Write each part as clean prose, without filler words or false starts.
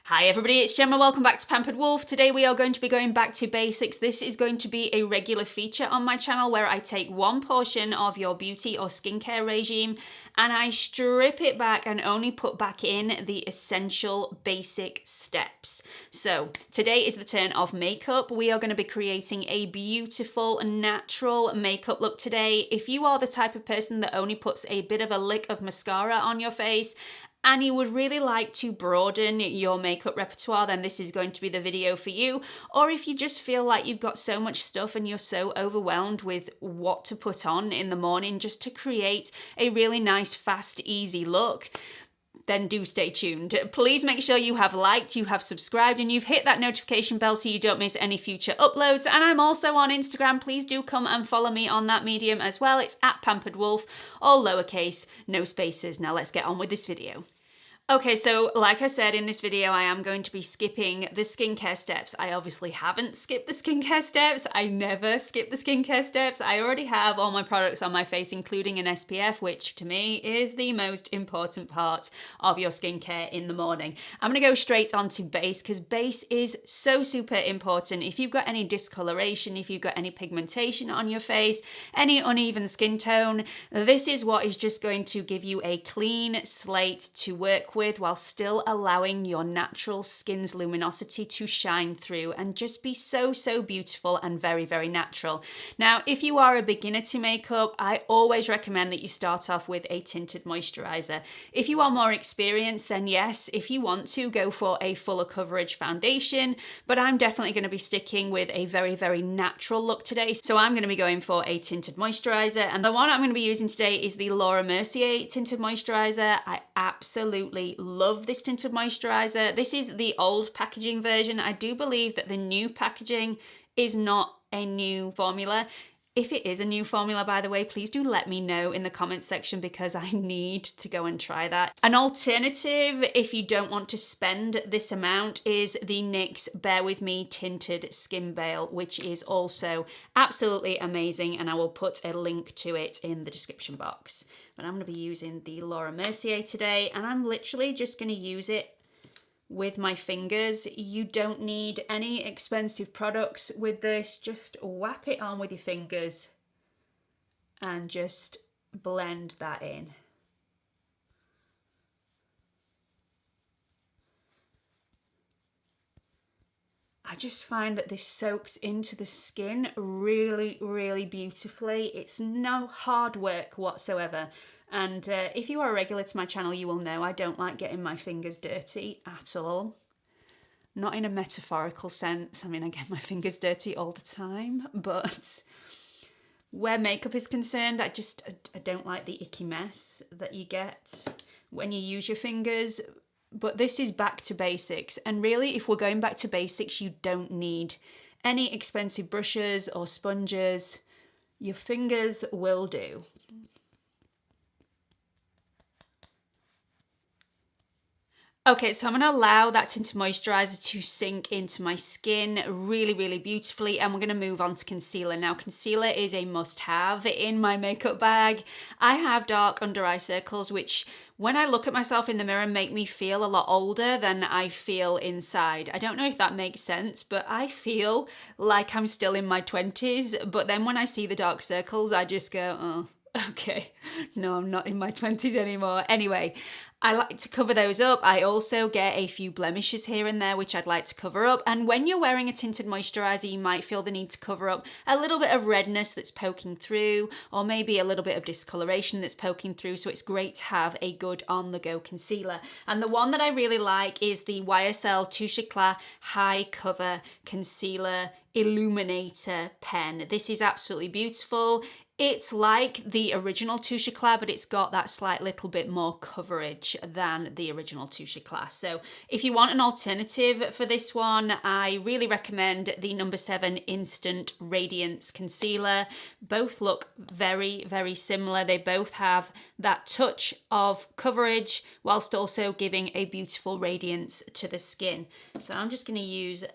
Hi everybody, it's Gemma. Welcome back to Pampered Wolf. Today we are going to be going back to basics. This is going to be a regular feature on my channel where I take one portion of your beauty or skincare regime and I strip it back and only put back in the essential basic steps. So today is the turn of makeup. We are going to be creating a beautiful natural makeup look today. If you are the type of person that only puts a bit of a lick of mascara on your face and you would really like to broaden your makeup repertoire, then this is going to be the video for you. Or if you just feel like you've got so much stuff and you're so overwhelmed with what to put on in the morning just to create a really nice, fast, easy look, then do stay tuned. Please make sure you have liked, you have subscribed, and you've hit that notification bell so you don't miss any future uploads. And I'm also on Instagram. Please do come and follow me on that medium as well. It's at Pampered Wolf, all lowercase, no spaces. Now let's get on with this video. Okay, so like I said in this video, I am going to be skipping the skincare steps. I obviously haven't skipped the skincare steps. I never skip the skincare steps. I already have all my products on my face, including an SPF, which to me is the most important part of your skincare in the morning. I'm gonna go straight on to base because base is so super important. If you've got any discoloration, if you've got any pigmentation on your face, any uneven skin tone, this is what is just going to give you a clean slate to work with while still allowing your natural skin's luminosity to shine through and just be so beautiful and very natural. Now, if you are a beginner to makeup, I always recommend that you start off with a tinted moisturizer. If you are more experienced, then yes, if you want to, go for a fuller coverage foundation, but I'm definitely going to be sticking with a very natural look today. So I'm going to be going for a tinted moisturizer, and the one I'm going to be using today is the Laura Mercier tinted moisturizer. I absolutely love this tinted moisturizer. This is the old packaging version. I do believe that the new packaging is not a new formula. If it is a new formula, by the way, please do let me know in the comments section because I need to go and try that. An alternative, if you don't want to spend this amount, is the NYX Bear With Me Tinted Skin Veil, which is also absolutely amazing, and I will put a link to it in the description box. But I'm going to be using the Laura Mercier today, and I'm literally just going to use it with my fingers. You don't need any expensive products with this. Just whap it on with your fingers and just blend that in. I just find that this soaks into the skin really beautifully. It's no hard work whatsoever. And if you are a regular to my channel, you will know I don't like getting my fingers dirty at all. Not in a metaphorical sense. I mean, I get my fingers dirty all the time, but where makeup is concerned, I don't like the icky mess that you get when you use your fingers. But this is back to basics. And really, if we're going back to basics, you don't need any expensive brushes or sponges. Your fingers will do. Okay, so I'm going to allow that tinted moisturizer to sink into my skin really beautifully, and we're going to move on to concealer. Now, concealer is a must-have in my makeup bag. I have dark under eye circles, which when I look at myself in the mirror make me feel a lot older than I feel inside. I don't know if that makes sense, but I feel like I'm still in my 20s, but then when I see the dark circles, I just go, oh, okay, no, I'm not in my 20s anymore. Anyway, I like to cover those up. I also get a few blemishes here and there, which I'd like to cover up. And when you're wearing a tinted moisturizer, you might feel the need to cover up a little bit of redness that's poking through, or maybe a little bit of discoloration that's poking through. So it's great to have a good on-the-go concealer. And the one that I really like is the YSL Touche Eclat High Cover Concealer Illuminator Pen. This is absolutely beautiful. It's like the original Touche Eclat, but it's got that slight little bit more coverage than the original Touche Eclat. So if you want an alternative for this one, I really recommend the No. 7 Instant Radiance Concealer. Both look very similar. They both have that touch of coverage whilst also giving a beautiful radiance to the skin. So I'm just going to use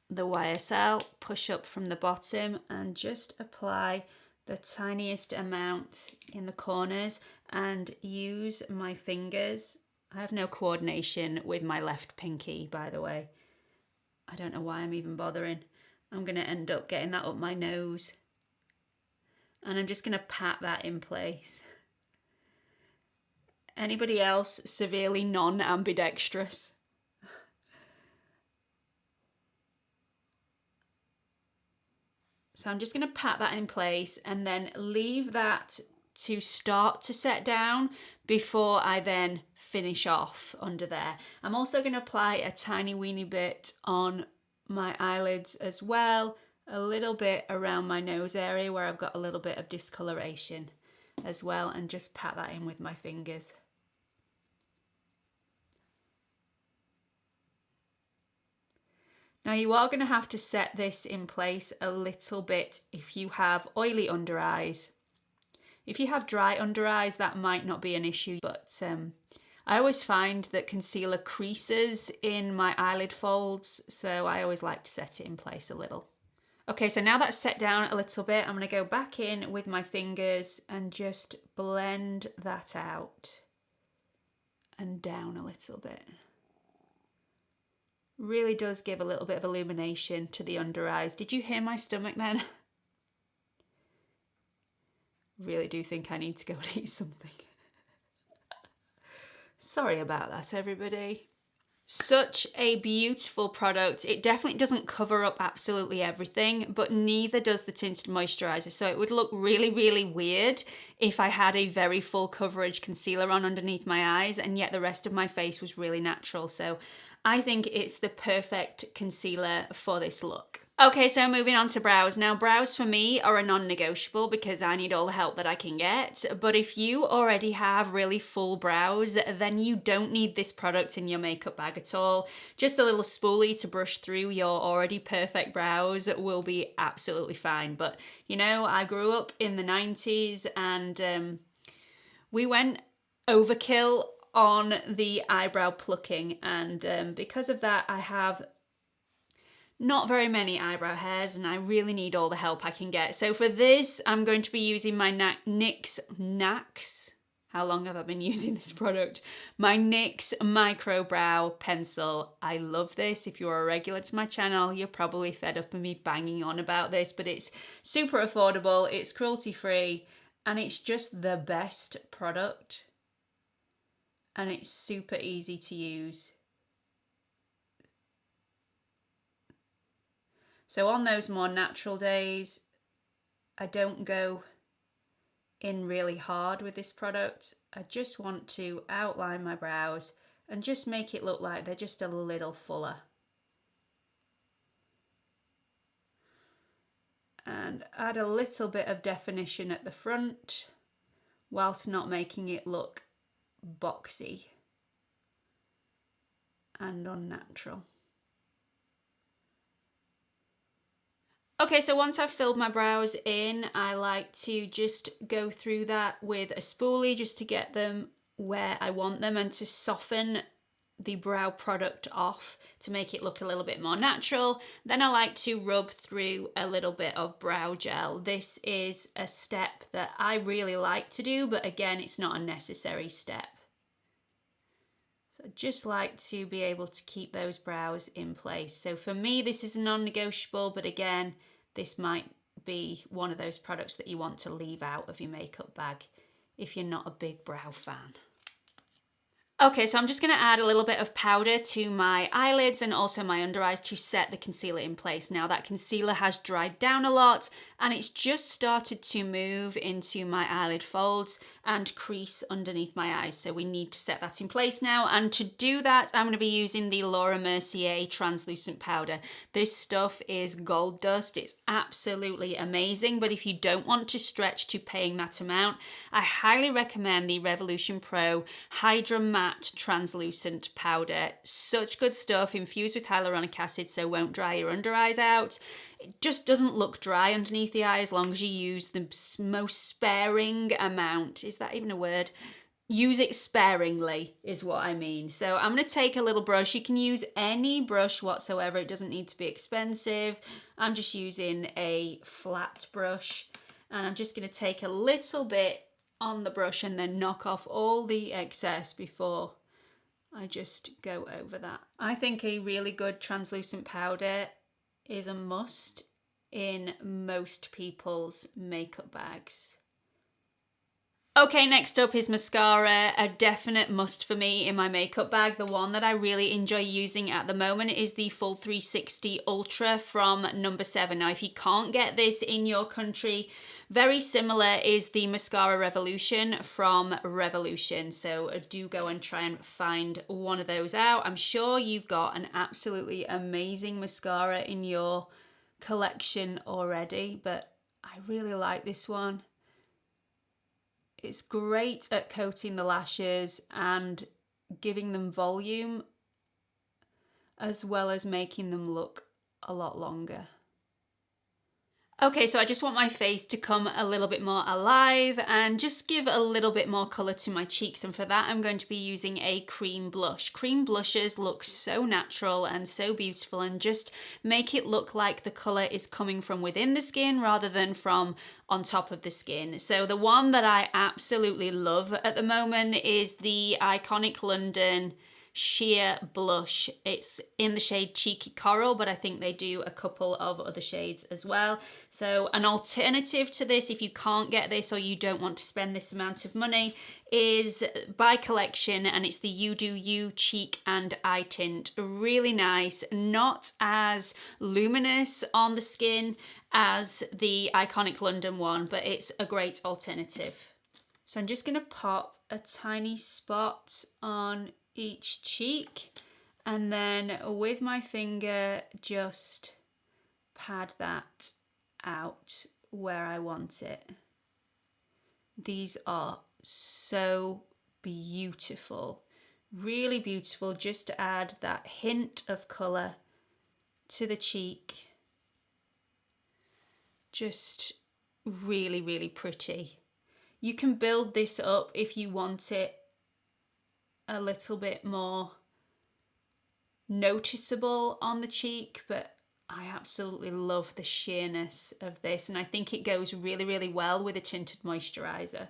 the YSL, push up from the bottom and just apply the tiniest amount in the corners and use my fingers I have no coordination with my left pinky, by the way. I don't know why I'm even bothering. I'm going to end up getting that up my nose. And I'm just going to pat that in place. Anybody else severely non-ambidextrous? So I'm just going to pat that in place and then leave that to start to set down before I then finish off under there. I'm also going to apply a tiny weeny bit on my eyelids as well, a little bit around my nose area where I've got a little bit of discoloration as well, and just pat that in with my fingers. Now you are going to have to set this in place a little bit if you have oily under eyes. If you have dry under eyes, that might not be an issue, but I always find that concealer creases in my eyelid folds, so I always like to set it in place a little. Okay, so now that's set down a little bit, I'm going to go back in with my fingers and just blend that out and down a little bit. Really does give a little bit of illumination to the under eyes. Did you hear my stomach then? Really do think I need to go and eat something. Sorry about that, everybody. Such a beautiful product. It definitely doesn't cover up absolutely everything, but neither does the tinted moisturizer. So it would look really, really weird if I had a very full coverage concealer on underneath my eyes and yet the rest of my face was really natural. So I think it's the perfect concealer for this look. Okay, so moving on to brows. Now, brows for me are a non-negotiable because I need all the help that I can get. But if you already have really full brows, then you don't need this product in your makeup bag at all. Just a little spoolie to brush through your already perfect brows will be absolutely fine. But, you know, I grew up in the 90s and we went overkill on the eyebrow plucking, and because of that I have not very many eyebrow hairs and I really need all the help I can get. So for this I'm going to be using my NYX, how long have I been using this product? My NYX Micro Brow Pencil. I love this. If you're a regular to my channel, you're probably fed up of me banging on about this, but it's super affordable, it's cruelty free, and it's just the best product. And it's super easy to use. So on those more natural days, I don't go in really hard with this product. I just want to outline my brows and just make it look like they're just a little fuller. And add a little bit of definition at the front whilst not making it look boxy and unnatural. Okay, so once I've filled my brows in, I like to just go through that with a spoolie just to get them where I want them and to soften the brow product off to make it look a little bit more natural. Then I like to rub through a little bit of brow gel. This is a step that I really like to do, but again, it's not a necessary step. So I just like to be able to keep those brows in place. So for me, this is a non-negotiable, but again, this might be one of those products that you want to leave out of your makeup bag if you're not a big brow fan. Okay, so I'm just going to add a little bit of powder to my eyelids and also my under eyes to set the concealer in place. Now that concealer has dried down a lot and it's just started to move into my eyelid folds and crease underneath my eyes. So we need to set that in place now. And to do that, I'm going to be using the Laura Mercier translucent powder. This stuff is gold dust. It's absolutely amazing. But if you don't want to stretch to paying that amount, I highly recommend the Revolution Pro Hydra Matte translucent powder. Such good stuff, infused with hyaluronic acid, so won't dry your under eyes out. It just doesn't look dry underneath the eye as long as you use the most sparing amount. Is that even a word? Use it sparingly is what I mean. So I'm going to take a little brush. You can use any brush whatsoever. It doesn't need to be expensive. I'm just using a flat brush and I'm just going to take a little bit on the brush and then knock off all the excess before I just go over that. I think a really good translucent powder is a must in most people's makeup bags. Okay, next up is mascara, a definite must for me in my makeup bag. The one that I really enjoy using at the moment is the Full 360 Ultra from No. 7. Now, if you can't get this in your country, very similar is the Mascara Revolution from Revolution. So do go and try and find one of those out. I'm sure you've got an absolutely amazing mascara in your collection already, but I really like this one. It's great at coating the lashes and giving them volume, as well as making them look a lot longer. Okay, so I just want my face to come a little bit more alive and just give a little bit more colour to my cheeks, and for that I'm going to be using a cream blush. Cream blushes look so natural and so beautiful and just make it look like the colour is coming from within the skin rather than from on top of the skin. So the one that I absolutely love at the moment is the Iconic London Sheer Blush. It's in the shade Cheeky Coral, but I think they do a couple of other shades as well. So an alternative to this, if you can't get this or you don't want to spend this amount of money, is by Collection, and it's the You Do You Cheek and Eye Tint. Really nice, not as luminous on the skin as the Iconic London one, but it's a great alternative. So I'm just going to pop a tiny spot on each cheek, and then with my finger just pad that out where I want it. These are so beautiful, really beautiful, just to add that hint of colour to the cheek. Just really, really pretty. You can build this up if you want it a little bit more noticeable on the cheek, but I absolutely love the sheerness of this, and I think it goes really, really well with a tinted moisturiser.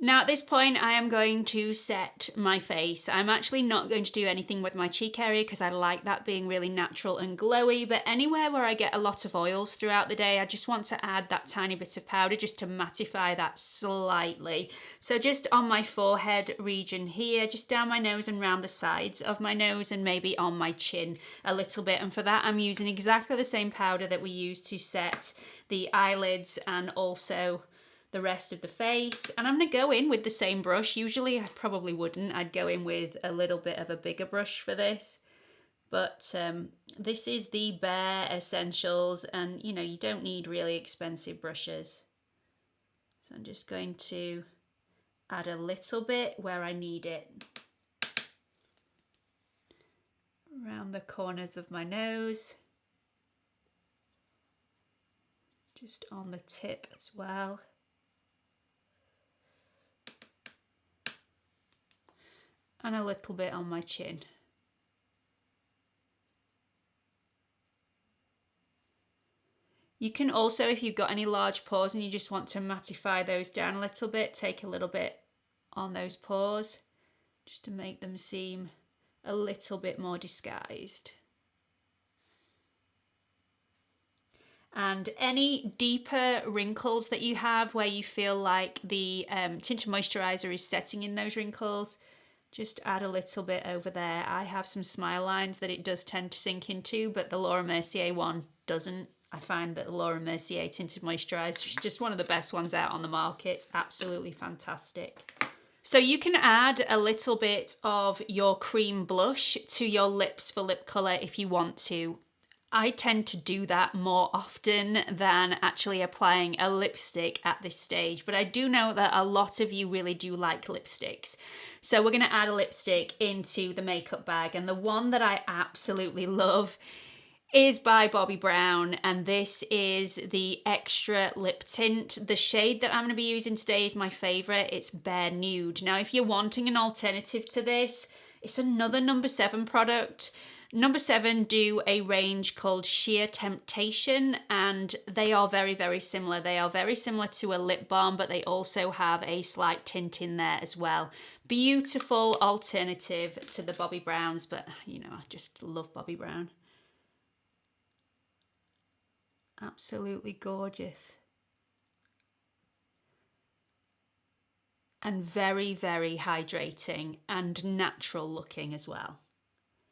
Now at this point I am going to set my face. I'm actually not going to do anything with my cheek area because I like that being really natural and glowy, but anywhere where I get a lot of oils throughout the day, I just want to add that tiny bit of powder just to mattify that slightly. So just on my forehead region here, just down my nose and round the sides of my nose, and maybe on my chin a little bit. And for that I'm using exactly the same powder that we use to set the eyelids and also the rest of the face. And I'm going to go in with the same brush. Usually I probably wouldn't. I'd go in with a little bit of a bigger brush for this. But this is the Bare Essentials, and you know, you don't need really expensive brushes. So I'm just going to add a little bit where I need it. Around the corners of my nose. Just on the tip as well. And a little bit on my chin. You can also, if you've got any large pores and you just want to mattify those down a little bit, take a little bit on those pores just to make them seem a little bit more disguised. And any deeper wrinkles that you have where you feel like the tinted moisturiser is setting in those wrinkles, just add a little bit over there. I have some smile lines that it does tend to sink into, but the Laura Mercier one doesn't. I find that the Laura Mercier tinted moisturiser is just one of the best ones out on the market. It's absolutely fantastic. So you can add a little bit of your cream blush to your lips for lip colour if you want to. I tend to do that more often than actually applying a lipstick at this stage, but I do know that a lot of you really do like lipsticks. So we're going to add a lipstick into the makeup bag, and the one that I absolutely love is by Bobbi Brown, and this is the Extra Lip Tint. The shade that I'm going to be using today is my favourite. It's Bare Nude. Now if you're wanting an alternative to this, it's another No. 7 product. Number 7 do a range called Sheer Temptation, and they are very, very similar. They are very similar to a lip balm, but they also have a slight tint in there as well. Beautiful alternative to the Bobbi Browns, but you know, I just love Bobbi Brown. Absolutely gorgeous. And very, very hydrating and natural looking as well.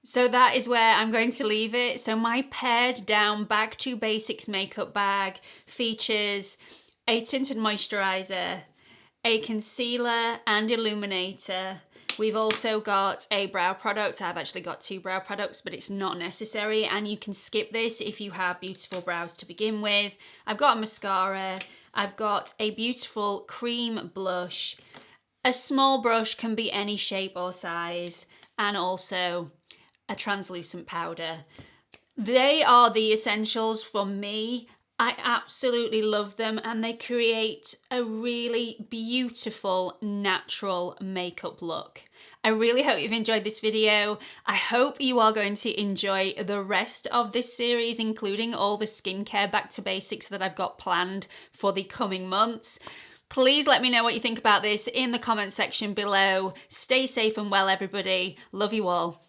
So that is where I'm going to leave it. So my pared down Back to Basics makeup bag features a tinted moisturizer, a concealer and illuminator. We've also got a brow product. I've actually got 2 brow products, but it's not necessary, and you can skip this if you have beautiful brows to begin with. I've got a mascara. I've got a beautiful cream blush. A small brush can be any shape or size, and also a translucent powder. They are the essentials for me. I absolutely love them, and they create a really beautiful natural makeup look. I really hope you've enjoyed this video. I hope you are going to enjoy the rest of this series, including all the skincare back to basics that I've got planned for the coming months. Please let me know what you think about this in the comment section below. Stay safe and well, everybody. Love you all.